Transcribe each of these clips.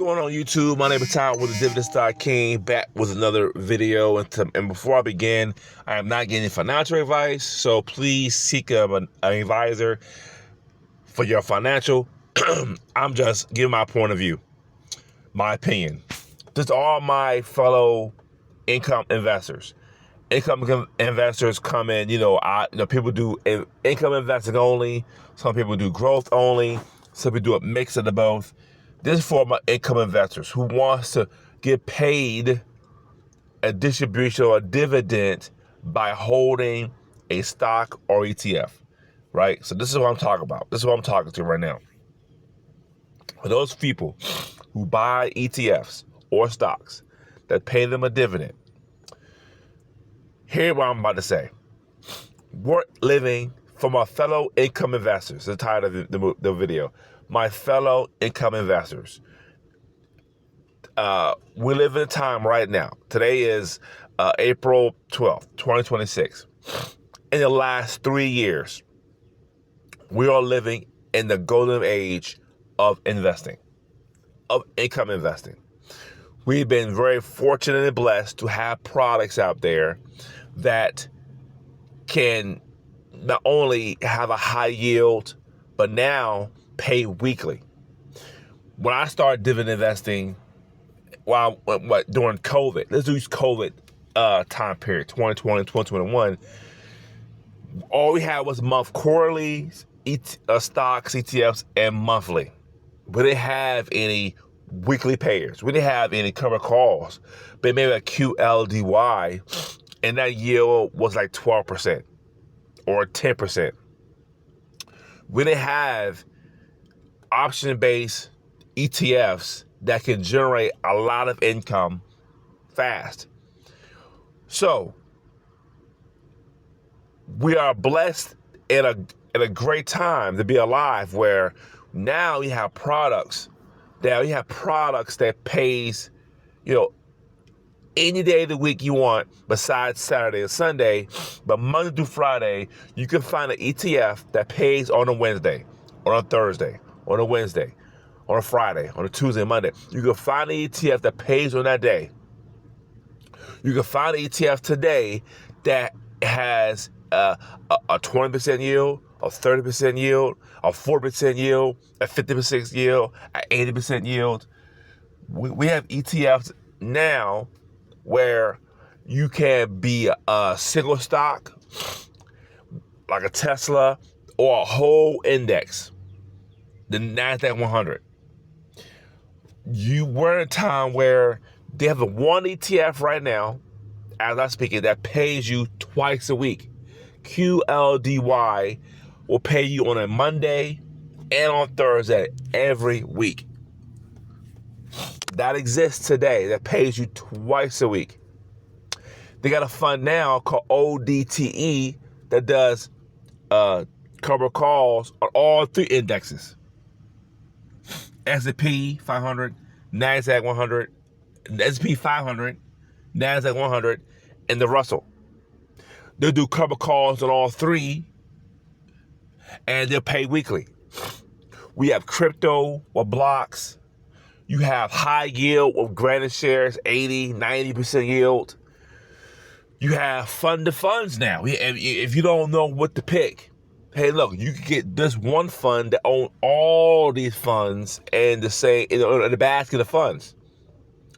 Going on YouTube? My name is Tom with the Dividend Stock King, back with another video. And before I begin, I am not getting financial advice, so please seek an advisor for your financial. I'm just giving my point of view, my opinion. Just all my fellow income investors. Income investors come in, people do income investing only. Some people do growth only. Some people do a mix of the both. This is for my income investors who wants to get paid a distribution or a dividend by holding a stock or ETF, right? So this is what I'm talking about. This is what I'm talking to right now. For those people who buy ETFs or stocks that pay them a dividend, here's what I'm about to say. Worth living for my fellow income investors. The title of the video. My fellow income investors. We live in a time right now. Today is April 12th, 2026. In the last 3 years, we are living in the golden age of investing, of income investing. We've been very fortunate and blessed to have products out there that can not only have a high yield, but now pay weekly. When I started dividend investing, during COVID, let's use COVID time period, 2020, 2021, all we had was quarterly stocks, ETFs, and monthly. We didn't have any weekly payers. We didn't have any covered calls, but maybe a QLDY, and that yield was like 12% or 10%. We didn't have option-based ETFs that can generate a lot of income fast. So we are blessed in a great time to be alive, where now we have products that pays, any day of the week you want besides Saturday and Sunday. But Monday through Friday, you can find an ETF that pays on a Wednesday, on a Thursday, on a Wednesday, on a Friday, on a Tuesday and Monday. You can find an ETF that pays on that day. You can find an ETF today that has a 20% yield, a 30% yield, a 4% yield, a 50% yield, an 80% yield. We have ETFs now where you can be a single stock, like a Tesla, or a whole index, the NASDAQ 100. We're in a time where they have the one ETF right now, as I'm speaking, that pays you twice a week. QLDY will pay you on a Monday and on Thursday every week. That exists today, that pays you twice a week. They got a fund now called ODTE that does cover calls on all three indexes. S&P 500, NASDAQ 100, S&P 500, NASDAQ 100, and the Russell. They'll do cover calls on all three, and they'll pay weekly. We have crypto or blocks. You have high yield with granted shares, 80, 90% yield. You have fund to funds now. If you don't know what to pick, hey, look, you can get this one fund that owns all these funds and the same in the basket of funds.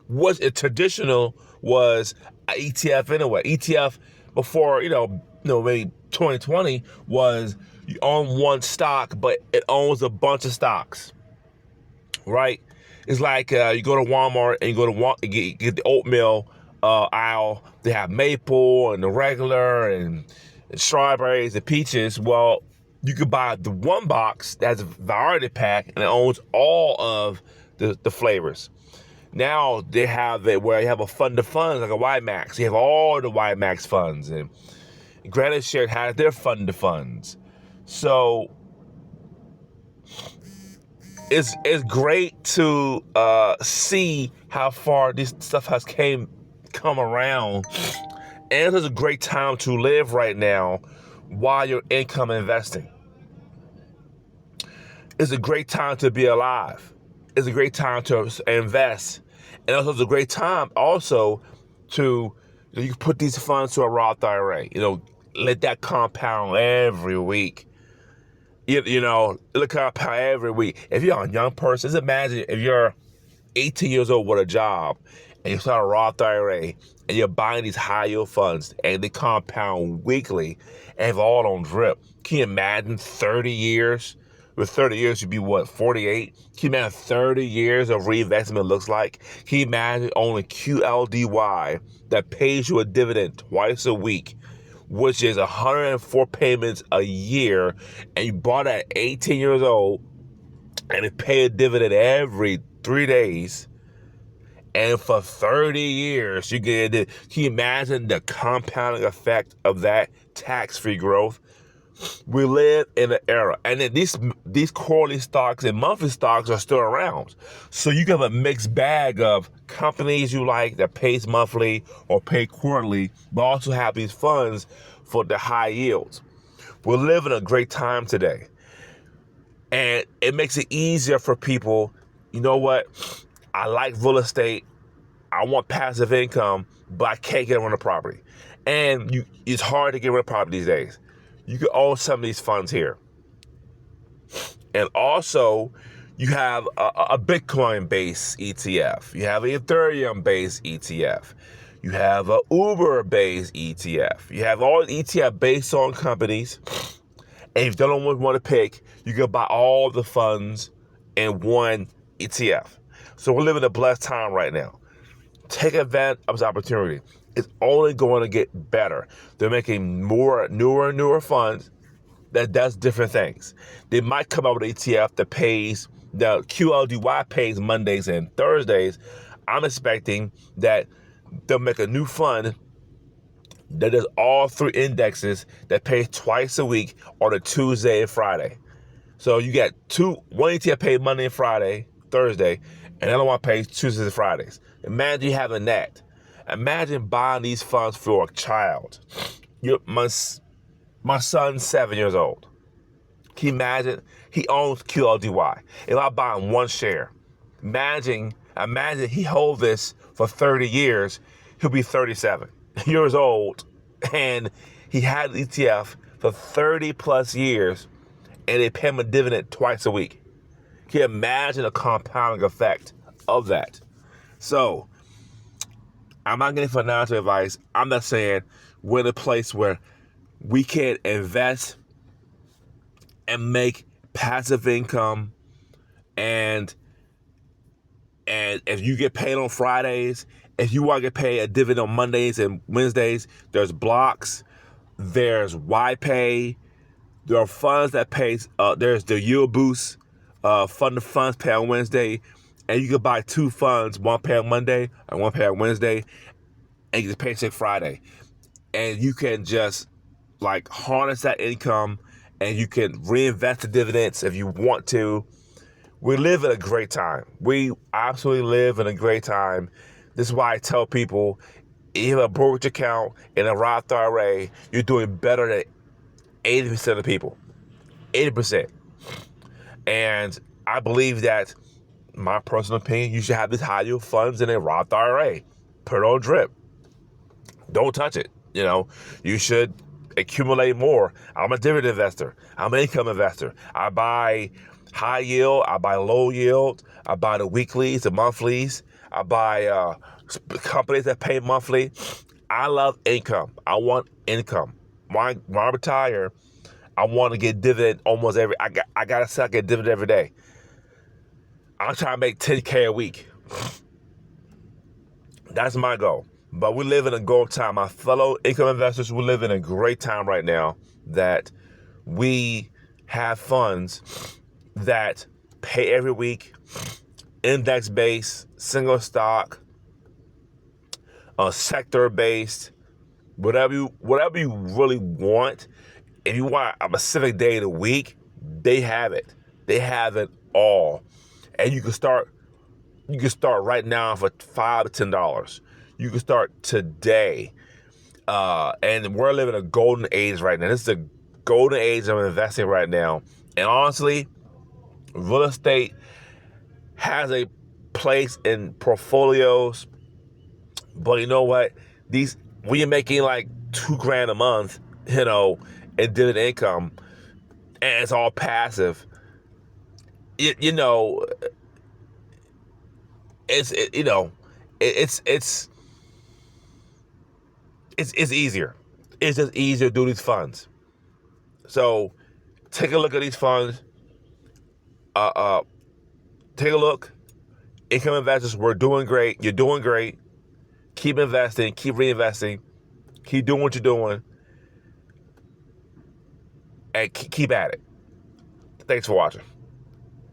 What's traditional was an ETF anyway. ETF before maybe 2020 was you own one stock, but it owns a bunch of stocks, right? It's like you go to Walmart and you go to get the oatmeal aisle. They have maple and the regular and strawberries and peaches. Well, you could buy the one box that has a variety pack and it owns all of the flavors. Now they have it where you have a fund of funds, like a YMAX. You have all the YMAX funds, and Granite Share has their fund of funds. So it's great to see how far this stuff has come around. And it's a great time to live right now while you're income investing. It's a great time to be alive. it's a great time to invest. And also it's a great time also to, you can put these funds to a Roth IRA. Let that compound every week. Look compound every week. If you're a young person, just imagine if you're 18 years old with a job and you start a Roth IRA and you're buying these high yield funds and they compound weekly and have all on drip. Can you imagine 30 years? With 30 years, you'd be what, 48? Can you imagine 30 years of reinvestment looks like? Can you imagine owning QLDY that pays you a dividend twice a week, which is 104 payments a year, and you bought at 18 years old, and it pay a dividend every 3 days, and for 30 years you get it? Can you imagine the compounding effect of that tax-free growth? We live in an era, and then these quarterly stocks and monthly stocks are still around. So you have a mixed bag of companies you like that pays monthly or pay quarterly, but also have these funds for the high yields. We're living a great time today, and it makes it easier for people. You know what? I like real estate. I want passive income, but I can't get rid of property. And it's hard to get rid of property these days. You can own some of these funds here. And also, you have a Bitcoin-based ETF. You have an Ethereum-based ETF. You have an Uber-based ETF. You have all ETF based on companies. And if you don't want to pick, you can buy all the funds in one ETF. So we're living a blessed time right now. Take advantage of this opportunity. It's only going to get better. They're making newer funds that does different things. They might come out with an ETF that pays, the QLDY pays Mondays and Thursdays. I'm expecting that they'll make a new fund that does all 3 indexes that pays twice a week on a Tuesday and Friday. So you got one ETF paid Monday and Friday, Thursday, and the other one pays Tuesdays and Fridays. Imagine having that. Imagine buying these funds for a child. My son's 7 years old. Can you imagine? He owns QLDY. If I buy him one share, imagine he holds this for 30 years, he'll be 37 years old, and he had the ETF for 30 plus years, and they pay him a dividend twice a week. Can you imagine the compounding effect of that? So, I'm not getting financial advice. I'm not saying we're in a place where we can invest and make passive income, and if you get paid on Fridays, if you want to get paid a dividend on Mondays and Wednesdays, there's blocks, there's YPay, there are funds that pays, there's the yield boost, fund of funds pay on Wednesday, and you can buy 2 funds, one pay on Monday and one pay on Wednesday, and you just pay sick Friday. And you can just harness that income, and you can reinvest the dividends if you want to. We live in a great time. We absolutely live in a great time. This is why I tell people, if you have a brokerage account and a Roth IRA, you're doing better than 80% of people. 80%. And I believe that, my personal opinion, you should have these high yield funds in a Roth IRA. Put it on drip. Don't touch it. You should accumulate more. I'm a dividend investor. I'm an income investor. I buy high yield. I buy low yield. I buy the weeklies, the monthlies. I buy companies that pay monthly. I love income. I want income. When I retire, I want to get dividend almost every. I gotta say I get dividend every day. I'm trying to make $10K a week. That's my goal. But we live in a gold time. My fellow income investors, we live in a great time right now that we have funds that pay every week, index-based, single stock, sector-based, whatever you really want. If you want a specific day of the week, they have it. They have it all. And you can start right now for $5 to $10. You can start today. And we're living a golden age right now. This is a golden age of investing right now. And honestly, real estate has a place in portfolios, but you know what? When you're making like $2,000 a month, in dividend income, and it's all passive, you know, it's it, you know, it, it's easier. It's just easier to do these funds. So take a look at these funds. Take a look. Income investors, we're doing great. You're doing great. Keep investing. Keep reinvesting. Keep doing what you're doing. And keep at it. Thanks for watching.